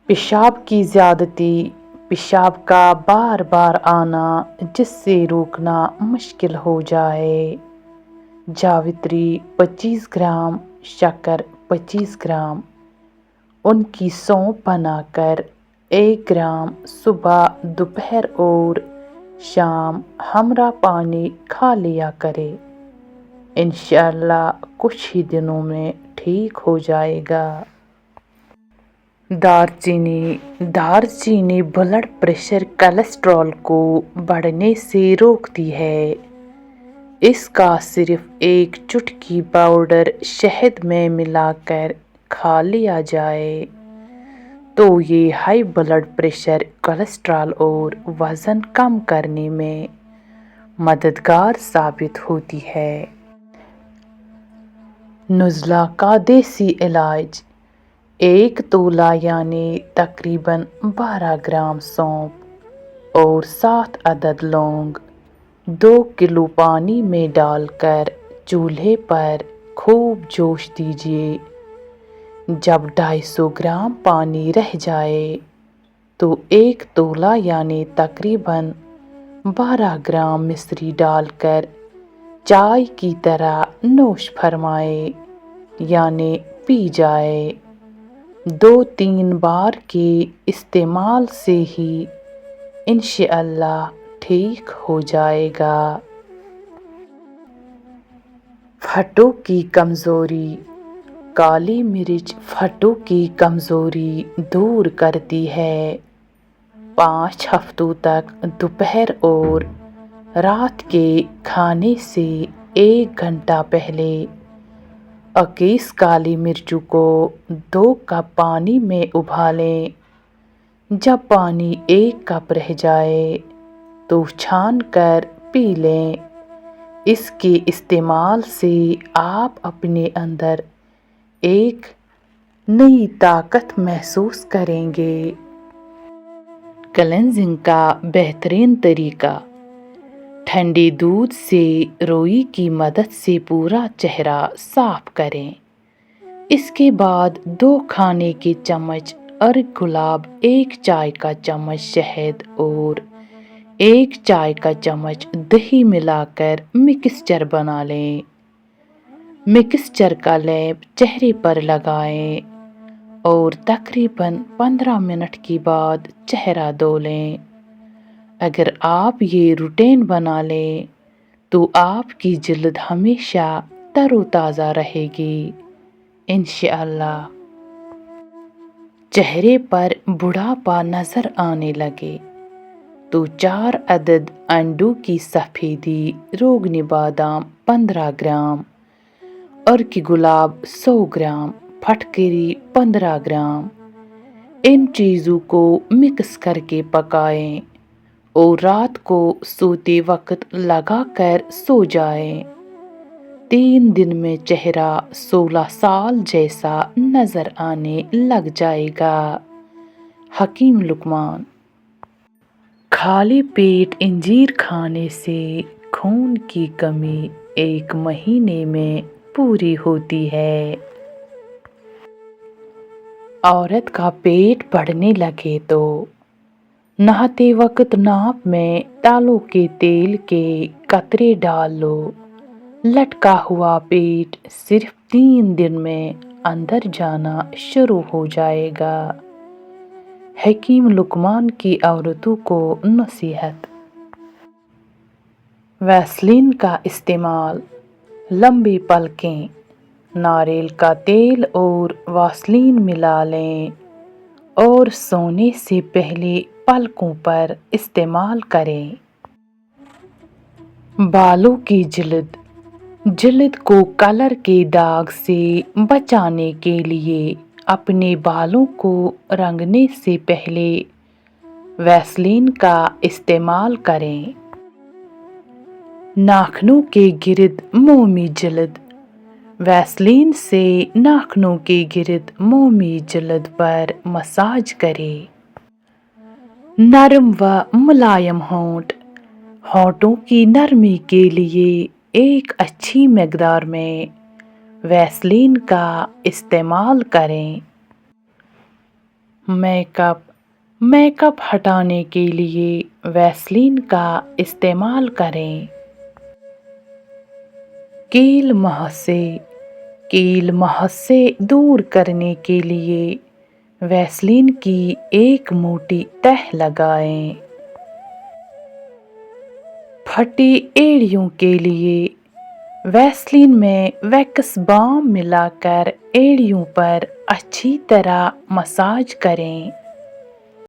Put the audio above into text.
पेशाब की ज़्यादती, पेशाब का बार बार आना जिससे रोकना मुश्किल हो जाए। जावित्री 25 ग्राम, शक्कर 25 ग्राम, उनकी सौंफ बनाकर 1 ग्राम सुबह, दोपहर और शाम हमरा पानी खा लिया करें। इंशाअल्लाह कुछ ही दिनों में ठीक हो जाएगा। दालचीनी ब्लड प्रेशर, कोलेस्ट्रॉल को बढ़ने से रोकती है। इसका सिर्फ एक चुटकी पाउडर शहद में मिलाकर खा लिया जाए तो ये हाई ब्लड प्रेशर, कोलेस्ट्रॉल और वज़न कम करने में मददगार साबित होती है। नुज़ला का देसी इलाज: 1 तोला यानी तकरीबन 12 ग्राम सौंफ और 7 अदद लौंग 2 किलो पानी में डालकर चूल्हे पर खूब जोश दीजिए। जब 250 ग्राम पानी रह जाए तो 1 तोला यानी तकरीबन 12 ग्राम मिश्री डालकर चाय की तरह नोश फरमाए यानी पी जाए। 2-3 बार के इस्तेमाल से ही इंशाअल्लाह ठीक हो जाएगा। फटों की कमज़ोरी: काली मिर्च फटों की कमज़ोरी दूर करती है। 5 हफ्तों तक दोपहर और रात के खाने से 1 घंटा पहले 21 काली मिर्चों को 2 कप पानी में उबालें। जब पानी 1 कप रह जाए तो छान कर पी लें। इसके इस्तेमाल से आप अपने अंदर एक नई ताकत महसूस करेंगे। क्लेंजिंग का बेहतरीन तरीका: ठंडे दूध से रुई की मदद से पूरा चेहरा साफ करें। इसके बाद 2 खाने के चम्मच अर्ग गुलाब, 1 चाय का चम्मच शहद और 1 चाय का चम्मच दही मिलाकर मिक्सचर बना लें। मिक्सचर का लेप चेहरे पर लगाएं और तकरीबन 15 मिनट के बाद चेहरा धो लें। अगर आप ये रूटीन बना लें तो आपकी जिल्द हमेशा तरोताज़ा रहेगी इंशाअल्लाह। चेहरे पर बुढ़ापा नज़र आने लगे तो 4 अदद अंडों की सफ़ेदी, रोगनी बादाम 15 ग्राम, अर्क गुलाब 100 ग्राम, फटकरी 15 ग्राम, इन चीज़ों को मिक्स करके पकाएं और रात को सोते वक्त लगाकर सो जाएं। 3 दिन में चेहरा 16 साल जैसा नज़र आने लग जाएगा। हकीम लुकमान: खाली पेट इंजीर खाने से खून की कमी 1 महीने में पूरी होती है। औरत का पेट बढ़ने लगे तो नहाते वक्त नाक में तालों के तेल के कतरे डाल लो। लटका हुआ पेट सिर्फ 3 दिन में अंदर जाना शुरू हो जाएगा। हकीम लुकमान की औरतों को नसीहत: वैसलीन का इस्तेमाल: लंबी पलकें, नारियल का तेल और वैसलीन मिला लें और सोने से पहले पलकों पर इस्तेमाल करें। बालों की जिल्द को कलर के दाग से बचाने के लिए अपने बालों को रंगने से पहले वैसलीन का इस्तेमाल करें। नाखूनों के गिर्द मोमी जिल्द: वैसलीन से नाखूनों के गिर्द मोमी जिल्द पर मसाज करें। नरम व मुलायम होंठों की नरमी के लिए एक अच्छी मिक़दार में वैसलीन का इस्तेमाल करें। मेकअप हटाने के लिए वैसलीन का इस्तेमाल करें। कील मुहासे दूर करने के लिए वैसलीन की एक मोटी तह लगाएं। फटी एड़ियों के लिए वैसलीन में वैक्स बाम मिलाकर एड़ियों पर अच्छी तरह मसाज करें।